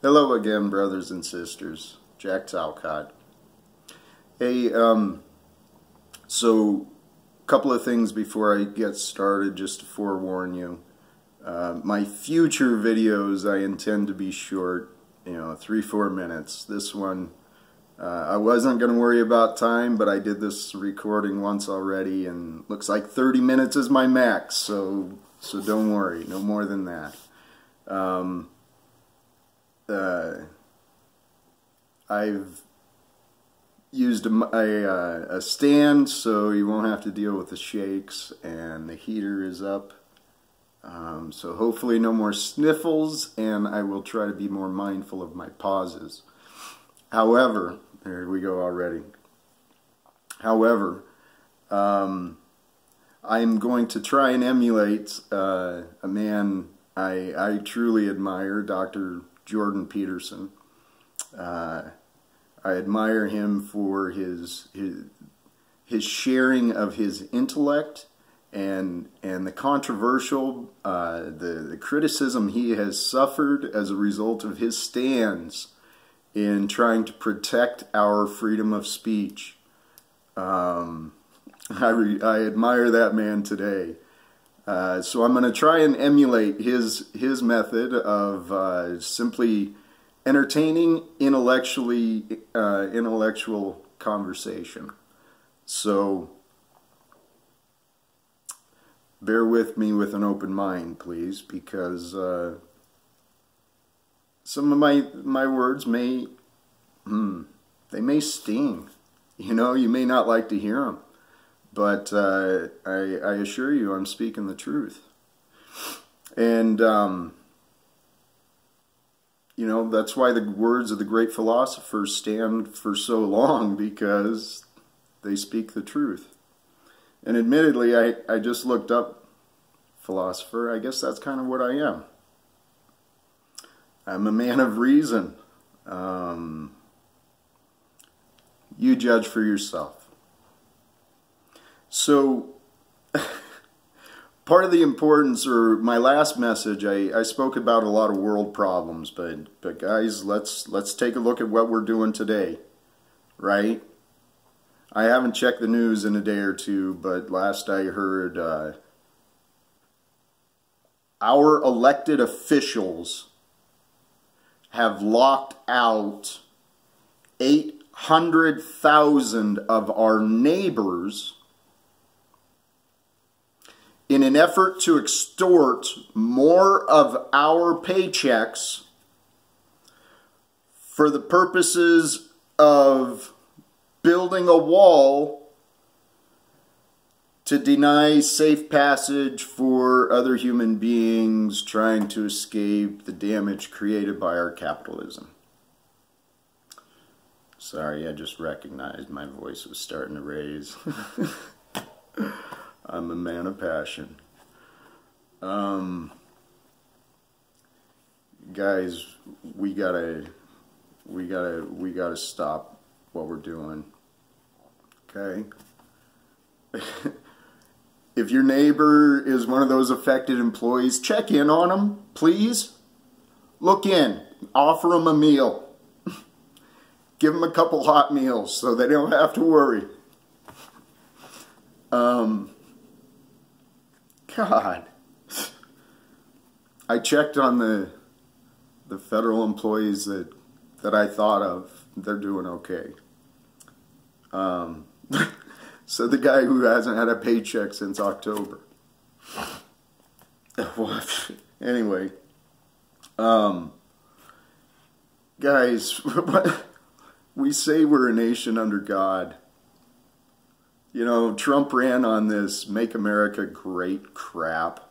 Hello again, brothers and sisters. Jack Talcott. Hey, so a couple of things before I get started, just to forewarn you. My future videos, I intend to be short, 3-4 minutes. This one, I wasn't going to worry about time, but I did this recording once already, and looks like 30 minutes is my max, so don't worry, no more than that. I've used a stand so you won't have to deal with the shakes, and the heater is up. So hopefully no more sniffles, and I will try to be more mindful of my pauses. However, there we go already. However, I'm going to try and emulate a man I truly admire, Dr. Jordan Peterson. I admire him for his sharing of his intellect and the controversial, the criticism he has suffered as a result of his stands in trying to protect our freedom of speech. I admire that man today. So I'm going to try and emulate his method of simply entertaining intellectual conversation. So bear with me with an open mind, please, because some of my words may sting. You may not like to hear them. But I assure you, I'm speaking the truth. And, that's why the words of the great philosophers stand for so long, because they speak the truth. And admittedly, I just looked up philosopher. I guess that's kind of what I am. I'm a man of reason. You judge for yourself. So, part of the importance, or my last message, I spoke about a lot of world problems, but guys, let's take a look at what we're doing today, right? I haven't checked the news in a day or two, but last I heard, our elected officials have locked out 800,000 of our neighbors in an effort to extort more of our paychecks for the purposes of building a wall to deny safe passage for other human beings trying to escape the damage created by our capitalism. Sorry, I just recognized my voice was starting to raise. I'm a man of passion. Guys, we gotta stop what we're doing. Okay? If your neighbor is one of those affected employees, check in on them, please. Look in. Offer them a meal. Give them a couple hot meals so they don't have to worry. God, I checked on the federal employees that I thought of. They're doing okay. So the guy who hasn't had a paycheck since October. Anyway, guys, we say we're a nation under God. Trump ran on this "Make America Great" crap.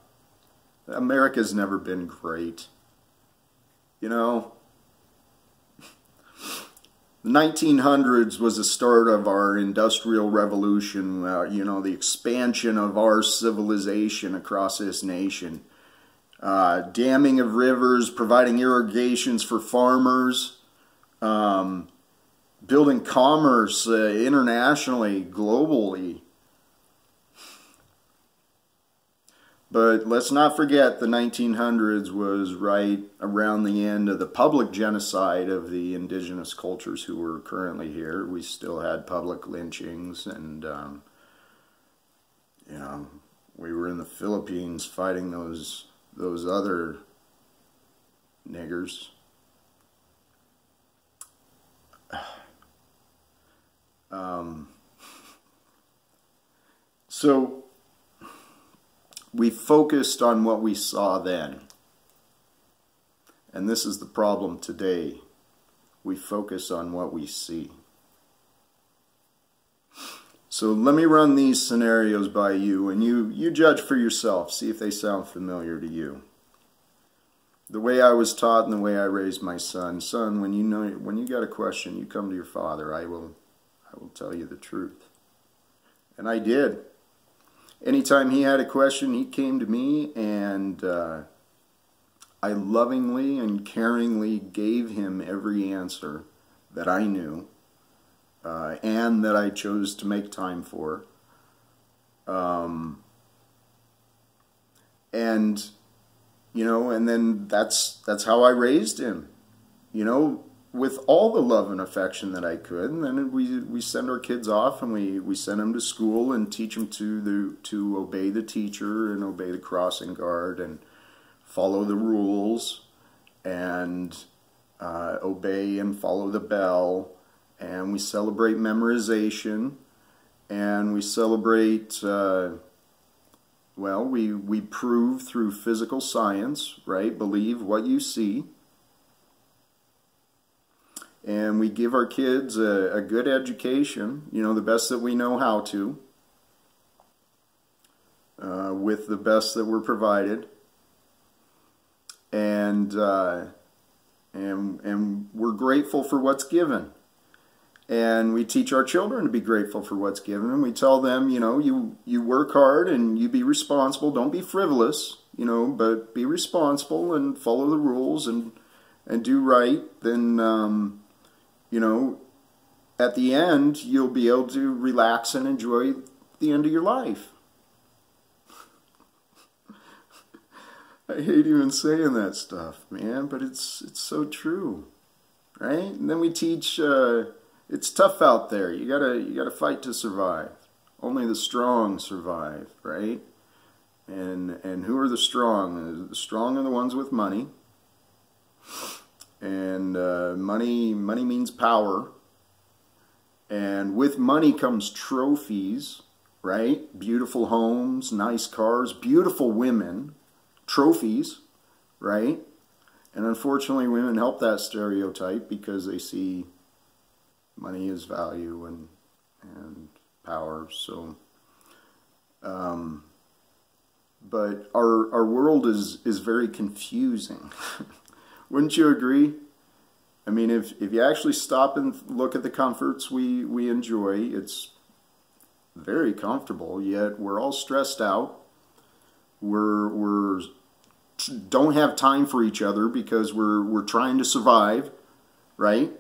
America's never been great. The 1900s was the start of our industrial revolution, the expansion of our civilization across this nation. Damming of rivers, providing irrigations for farmers, building commerce internationally, globally. But let's not forget the 1900s was right around the end of the public genocide of the indigenous cultures who were currently here. We still had public lynchings, and you know, we were in the Philippines fighting those other niggers. So we focused on what we saw then. And this is the problem today. We focus on what we see. So let me run these scenarios by you, and you judge for yourself. See if they sound familiar to you. The way I was taught and the way I raised my son. Son, when you got a question, you come to your father. I will tell you the truth. And I did. Anytime he had a question, he came to me, and I lovingly and caringly gave him every answer that I knew and that I chose to make time for. And you know, and then that's how I raised him, you know, with all the love and affection that I could. And then we send our kids off, and we send them to school and teach them to obey the teacher and obey the crossing guard and follow the rules and obey and follow the bell. And we celebrate memorization, and we celebrate, well, we prove through physical science, right? Believe what you see. And we give our kids a good education, you know, the best that we know how to, with the best that we're provided. And we're grateful for what's given. And we teach our children to be grateful for what's given. And we tell them, you know, you work hard and you be responsible. Don't be frivolous, you know, but be responsible and follow the rules and do right. Then, you know, at the end, you'll be able to relax and enjoy the end of your life. I hate even saying that stuff, man, but it's so true, right? And then we teach, it's tough out there. You gotta fight to survive. Only the strong survive, right? And who are the strong? The strong are the ones with money. And money means power. And with money comes trophies, right? Beautiful homes, nice cars, beautiful women, trophies, right? And unfortunately, women help that stereotype because they see money as value and power. So, but our world is very confusing. Wouldn't you agree? I mean, if you actually stop and look at the comforts we enjoy, it's very comfortable, yet we're all stressed out. We're don't have time for each other because we're trying to survive, right?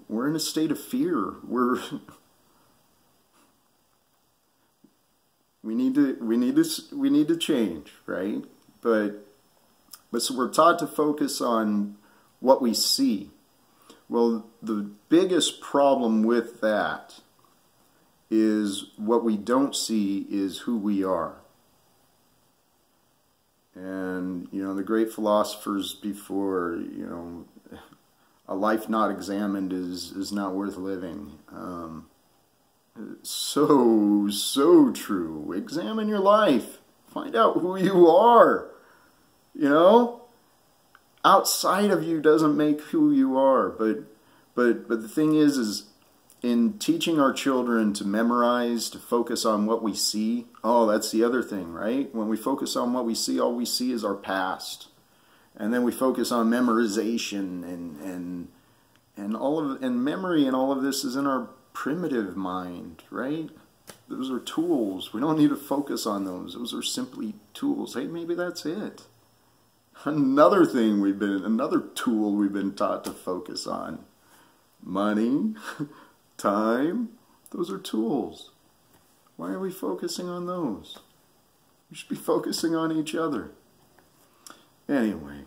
We're in a state of fear. We need to change, right? But so we're taught to focus on what we see. Well, the biggest problem with that is what we don't see is who we are. And, you know, the great philosophers before, you know, a life not examined is not worth living. So true. Examine your life. Find out who you are. You know, outside of you doesn't make who you are. But the thing is in teaching our children to memorize, to focus on what we see. Oh, that's the other thing, right? When we focus on what we see, all we see is our past. And then we focus on memorization and memory and all of this is in our primitive mind, right? Those are tools. We don't need to focus on those. Those are simply tools. Hey, maybe that's it. Another tool we've been taught to focus on. Money, time, those are tools. Why are we focusing on those? We should be focusing on each other. Anyway.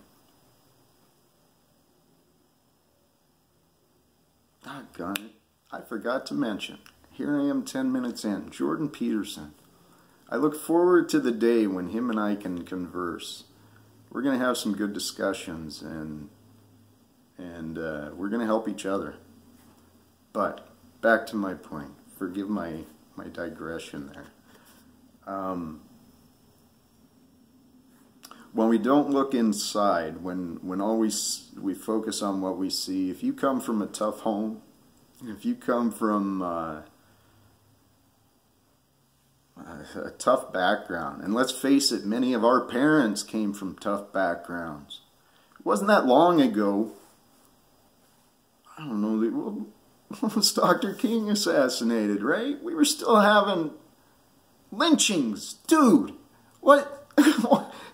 Doggone it. I forgot to mention. Here I am 10 minutes in. Jordan Peterson. I look forward to the day when him and I can converse. We're going to have some good discussions, and we're going to help each other. But back to my point. Forgive my digression there. When we don't look inside, when always we focus on what we see, if you come from a tough home, if you come from a tough background, and let's face it, many of our parents came from tough backgrounds. It wasn't that long ago, I don't know, was Dr. King assassinated, right? We were still having lynchings. Dude, what?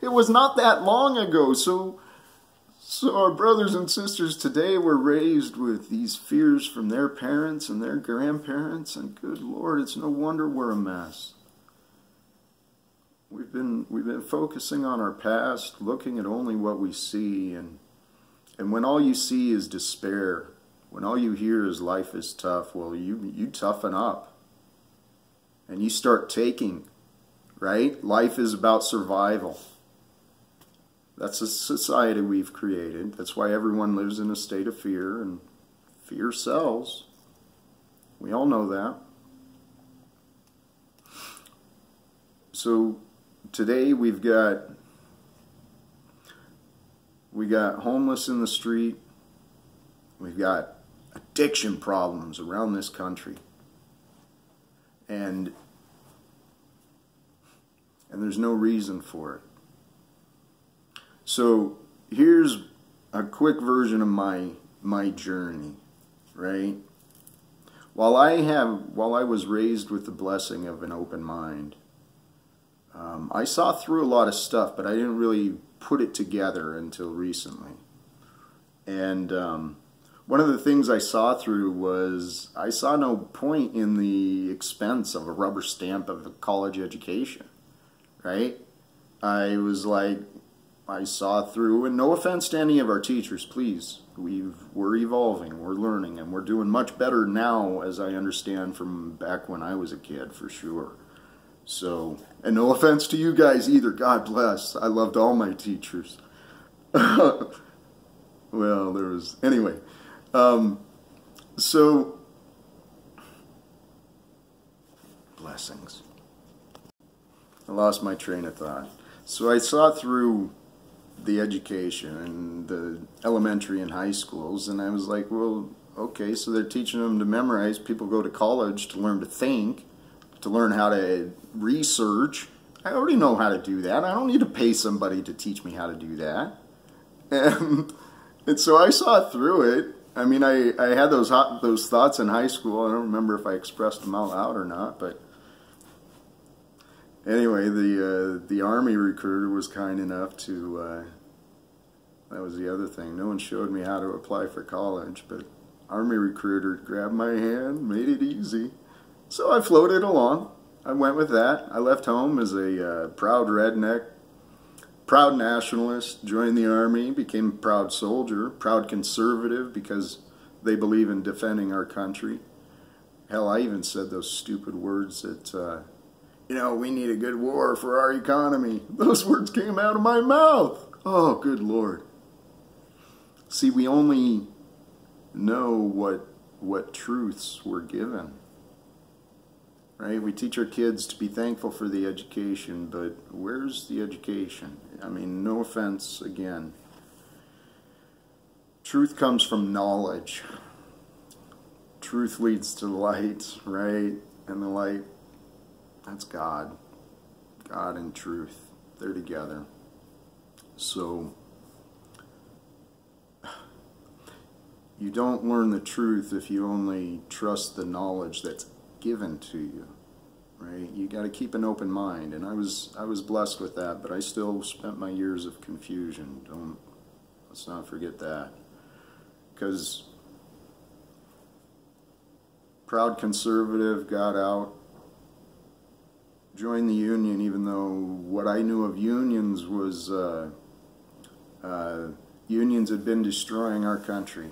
It was not that long ago. So our brothers and sisters today were raised with these fears from their parents and their grandparents, and good Lord, it's no wonder we're a mess. We've been focusing on our past, looking at only what we see, and when all you see is despair, when all you hear is life is tough, well, you toughen up. And you start taking, right? Life is about survival. That's a society we've created. That's why everyone lives in a state of fear, and fear sells. We all know that. So today we got homeless in the street. We've got addiction problems around this country. And there's no reason for it. So here's a quick version of my journey, right? While I was raised with the blessing of an open mind, I saw through a lot of stuff, but I didn't really put it together until recently. And one of the things I saw through was I saw no point in the expense of a rubber stamp of a college education, right? I was like, I saw through, and no offense to any of our teachers, please. We're evolving, we're learning, and we're doing much better now, as I understand, from back when I was a kid, for sure. So, and no offense to you guys either, God bless. I loved all my teachers. Well, there was, anyway. So, blessings. I lost my train of thought. So I saw through the education and the elementary and high schools, and I was like, well, okay, so they're teaching them to memorize. People go to college to learn to think, to learn how to research. I already know how to do that. I don't need to pay somebody to teach me how to do that. And so I saw through it. I mean, I had those thoughts in high school. I don't remember if I expressed them out loud or not, but anyway, the Army recruiter was kind enough to, that was the other thing. No one showed me how to apply for college, but Army recruiter grabbed my hand, made it easy. So I floated along. I went with that. I left home as a proud redneck, proud nationalist, joined the Army, became a proud soldier, proud conservative because they believe in defending our country. Hell, I even said those stupid words that, you know, we need a good war for our economy. Those words came out of my mouth. Oh, good Lord. See, we only know what truths we're given. Right? We teach our kids to be thankful for the education, but where's the education? I mean, no offense again. Truth comes from knowledge. Truth leads to light, right? And the light, that's God. God and truth, they're together. So, you don't learn the truth if you only trust the knowledge that's given to you, right? You got to keep an open mind, and I was blessed with that, but I still spent my years of confusion. Let's not forget that, because proud conservative got out, join the union, even though what I knew of unions was unions had been destroying our country.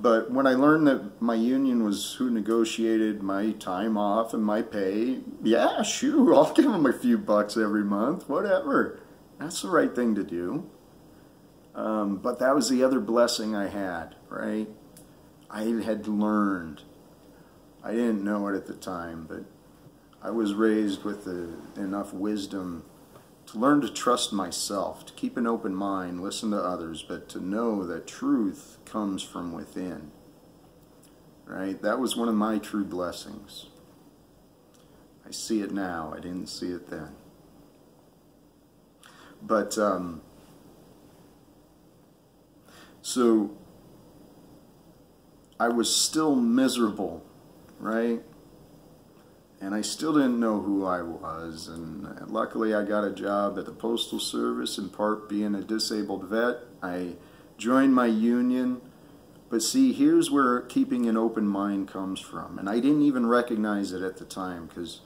But when I learned that my union was who negotiated my time off and my pay, yeah, sure, I'll give them a few bucks every month, whatever. That's the right thing to do. But that was the other blessing I had, right? I had learned. I didn't know it at the time, but I was raised with enough wisdom to learn to trust myself, to keep an open mind, listen to others, but to know that truth comes from within. Right? That was one of my true blessings. I see it now. I didn't see it then. But, so, I was still miserable, right? And I still didn't know who I was, and luckily I got a job at the Postal Service, in part being a disabled vet. I joined my union, but see, here's where keeping an open mind comes from, and I didn't even recognize it at the time, because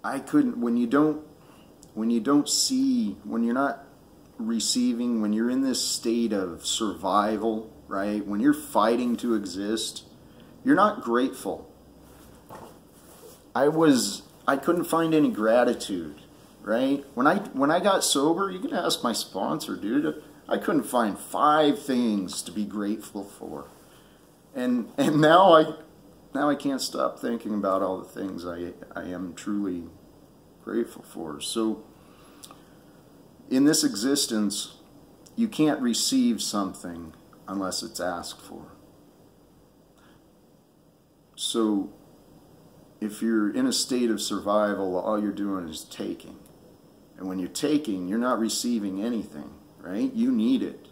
I couldn't, when you don't see, when you're not receiving, when you're in this state of survival, right, when you're fighting to exist, you're not grateful. I couldn't find any gratitude, right? When I got sober, you can ask my sponsor, dude. I couldn't find 5 things to be grateful for, and now I can't stop thinking about all the things I am truly grateful for. So in this existence, you can't receive something unless it's asked for. So if you're in a state of survival, all you're doing is taking. And when you're taking, you're not receiving anything, right? You need it,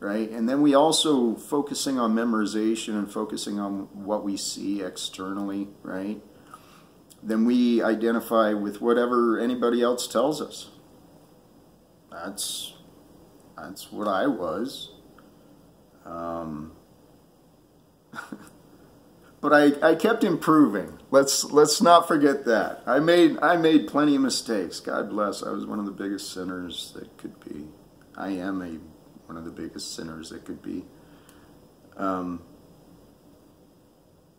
right? And then we also, focusing on memorization and focusing on what we see externally, right? Then we identify with whatever anybody else tells us. That's what I was. But I kept improving. Let's not forget that. I made plenty of mistakes. God bless. I was one of the biggest sinners that could be. I am one of the biggest sinners that could be. No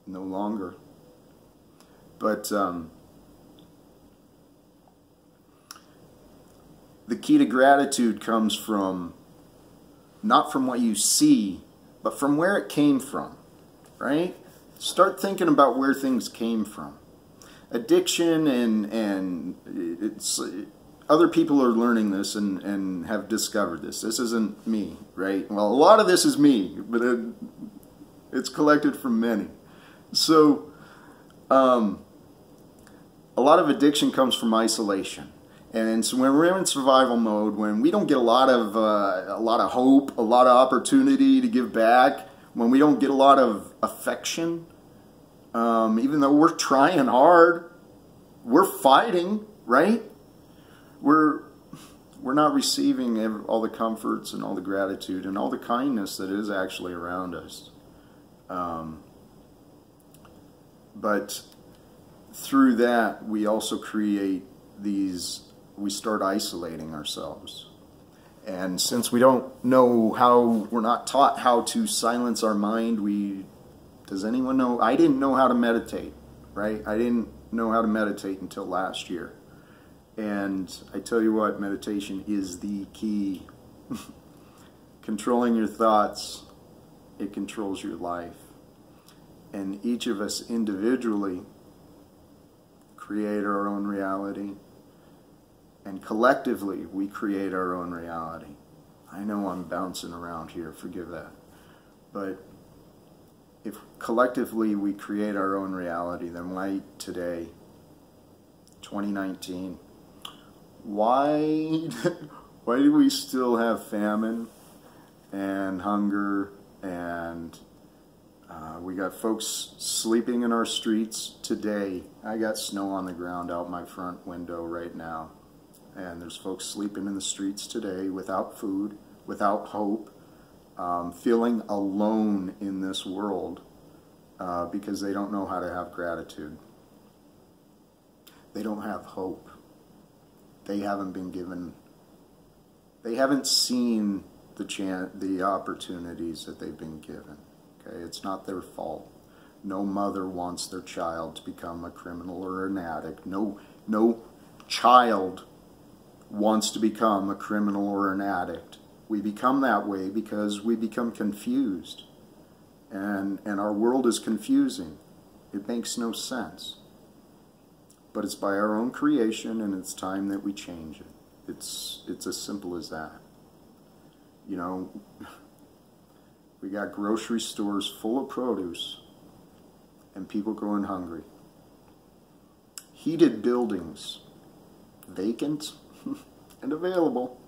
longer. But the key to gratitude comes from, not from what you see, but from where it came from, right? Start thinking about where things came from. Addiction and it's other people are learning this and have discovered this. This isn't me, right? Well, a lot of this is me, but it's collected from many. So a lot of addiction comes from isolation. And so when we're in survival mode, when we don't get a lot of hope, a lot of opportunity to give back, when we don't get a lot of affection, even though we're trying hard, we're fighting, right? We're not receiving all the comforts and all the gratitude and all the kindness that is actually around us. But through that, we also create we start isolating ourselves. And since we don't know how, we're not taught how to silence our mind, does anyone know? I didn't know how to meditate, right? I didn't know how to meditate until last year. And I tell you what, meditation is the key. Controlling your thoughts, it controls your life. And each of us individually create our own reality. And collectively, we create our own reality. I know I'm bouncing around here, forgive that. But if collectively we create our own reality, then why today, 2019, why do we still have famine and hunger, and we got folks sleeping in our streets today? I got snow on the ground out my front window right now. And there's folks sleeping in the streets today without food, without hope, feeling alone in this world. because they don't know how to have gratitude. They don't have hope. They haven't been given, they haven't seen the opportunities that they've been given. Okay, it's not their fault. No mother wants their child to become a criminal or an addict. No child wants to become a criminal or an addict. We become that way because we become confused. And our world is confusing. It makes no sense. But it's by our own creation, and it's time that we change it. It's as simple as that. You know, we got grocery stores full of produce and people going hungry. Heated buildings, vacant and available,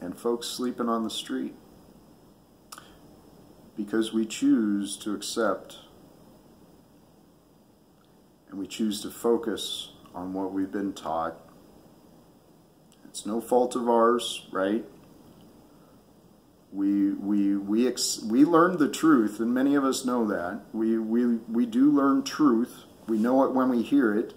and folks sleeping on the street. Because we choose to accept and we choose to focus on what we've been taught. It's no fault of ours, right? We learned the truth, and many of us know that. We do learn truth. We know it when we hear it.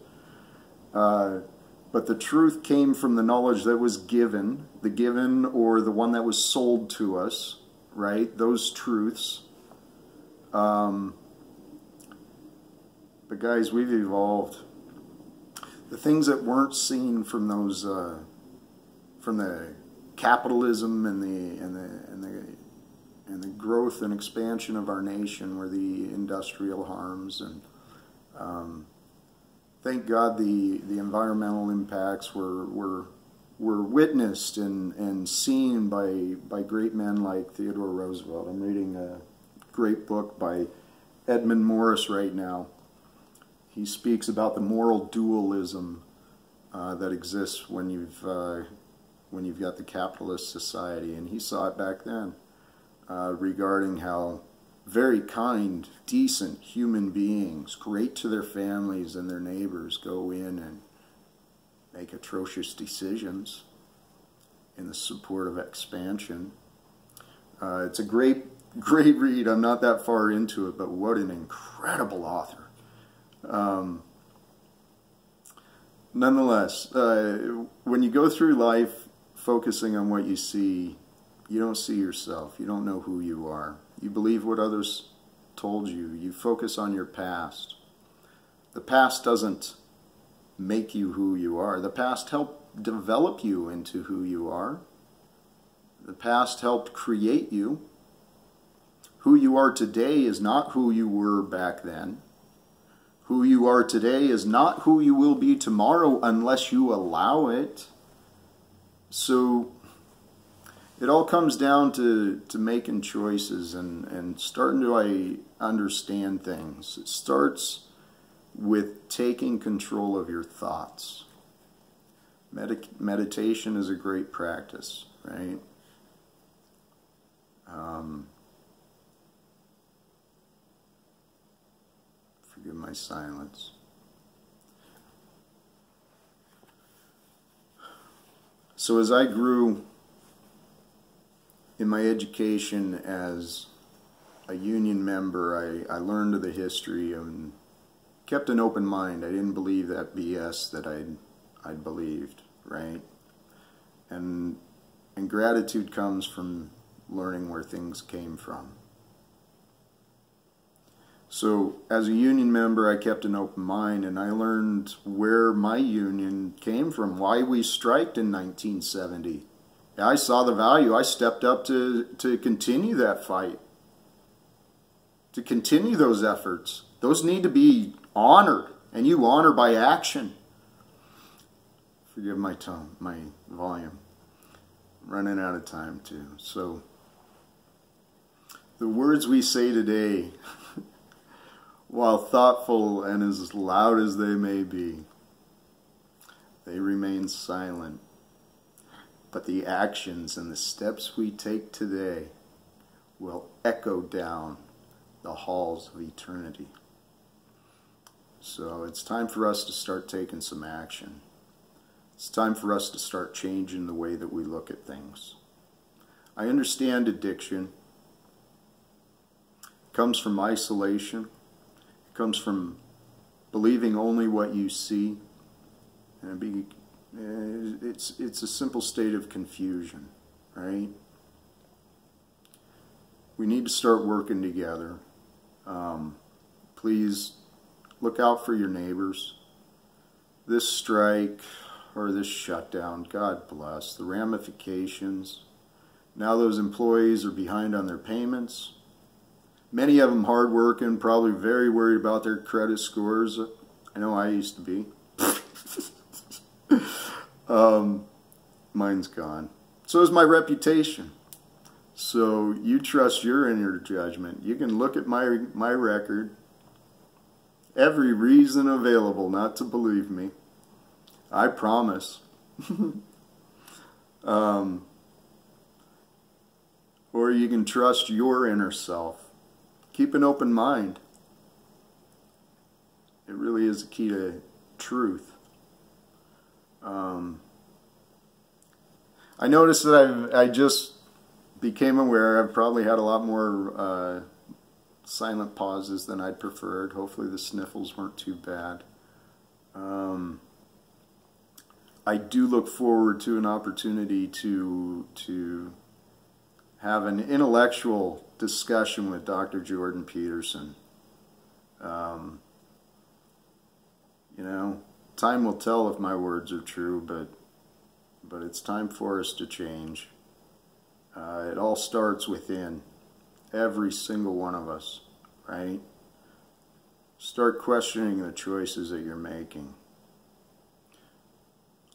But the truth came from the knowledge that was given, the given or the one that was sold to us, right? Those truths. But guys, we've evolved. The things that weren't seen from those, from the capitalism and the growth and expansion of our nation were the industrial harms, and thank God the environmental impacts were witnessed and seen by great men like Theodore Roosevelt. I'm reading a great book by Edmund Morris right now. He speaks about the moral dualism that exists when you've got the capitalist society, and he saw it back then regarding how very kind, decent human beings, great to their families and their neighbors, go in and make atrocious decisions in the support of expansion. It's a great read. I'm not that far into it, but what an incredible author. Nonetheless, when you go through life focusing on what you see, you don't see yourself. You don't know who you are. You believe what others told you. You focus on your past. The past doesn't make you who you are. The past helped develop you into who you are. The past helped create you. Who you are today is not who you were back then. Who you are today is not who you will be tomorrow unless you allow it. So it all comes down to making choices and starting to understand things. It starts with taking control of your thoughts. Meditation is a great practice, right? Forgive my silence. So as I grew in my education as a union member, I learned of the history and kept an open mind. I didn't believe that BS that I'd believed, right? And gratitude comes from learning where things came from. So as a union member, I kept an open mind, and I learned where my union came from, why we striked in 1970. I saw the value. I stepped up to continue that fight, to continue those efforts. Those need to be honored, and you honor by action. Forgive my tone, my volume. I'm running out of time too. So the words we say today, while thoughtful and as loud as they may be, they remain silent. But the actions and the steps we take today will echo down the halls of eternity. So it's time for us to start taking some action. It's time for us to start changing the way that we look at things. I understand addiction. comes from isolation. It comes from believing only what you see. And it's a simple state of confusion, right? We need to start working together. Please look out for your neighbors. This strike or this shutdown, God bless, the ramifications. Now those employees are behind on their payments. Many of them hardworking, probably very worried about their credit scores. I know I used to be. Mine's gone. So is my reputation. So you trust your inner judgment. You can look at my record. Every reason available not to believe me. I promise. Or you can trust your inner self. Keep an open mind. It really is the key to truth. I noticed that I just became aware I've probably had a lot more silent pauses than I'd preferred. Hopefully the sniffles weren't too bad. I do look forward to an opportunity to have an intellectual discussion with Dr. Jordan Peterson. You know, time will tell if my words are true, but it's time for us to change. It all starts within. Every single one of us, right? Start questioning the choices that you're making.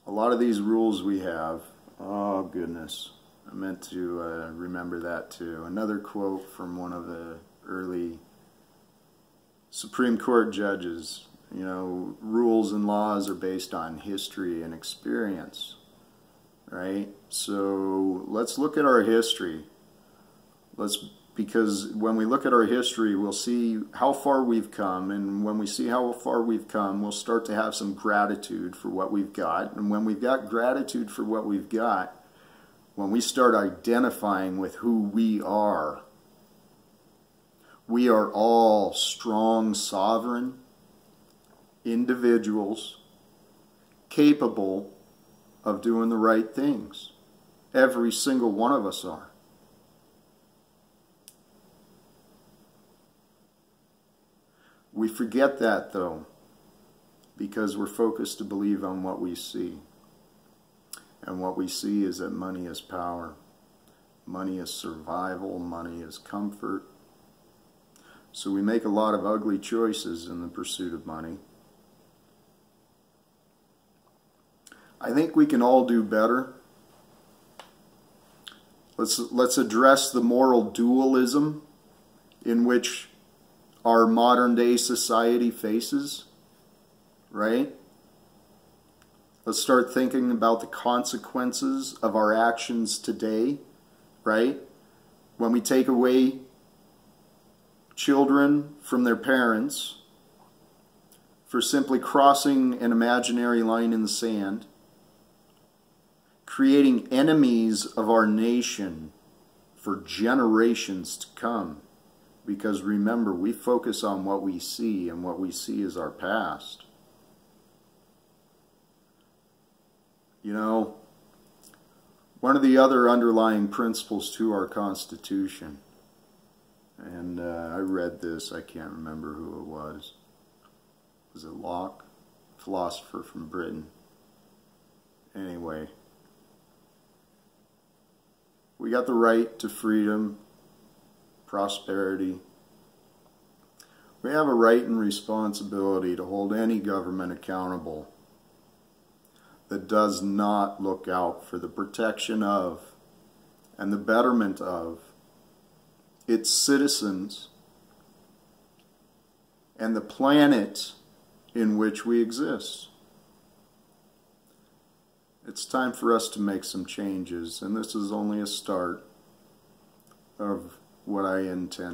A lot of these rules we have, oh goodness, I meant to remember that too. Another quote from one of the early Supreme Court judges, you know, rules and laws are based on history and experience, right? So let's look at our history. Because when we look at our history, we'll see how far we've come, and when we see how far we've come, we'll start to have some gratitude for what we've got. And when we've got gratitude for what we've got, when we start identifying with who we are all strong, sovereign individuals capable of doing the right things. Every single one of us are. We forget that, though, because we're focused to believe on what we see. And what we see is that money is power. Money is survival. Money is comfort. So we make a lot of ugly choices in the pursuit of money. I think we can all do better. Let's address the moral dualism in which our modern day society faces, right? Let's start thinking about the consequences of our actions today, right? When we take away children from their parents for simply crossing an imaginary line in the sand, creating enemies of our nation for generations to come. Because remember, we focus on what we see, and what we see is our past. You know, one of the other underlying principles to our Constitution, and I read this, I can't remember who it was. Was it Locke? Philosopher from Britain. Anyway, we got the right to freedom, prosperity. We have a right and responsibility to hold any government accountable that does not look out for the protection of and the betterment of its citizens and the planet in which we exist. It's time for us to make some changes, and this is only a start of what I intend.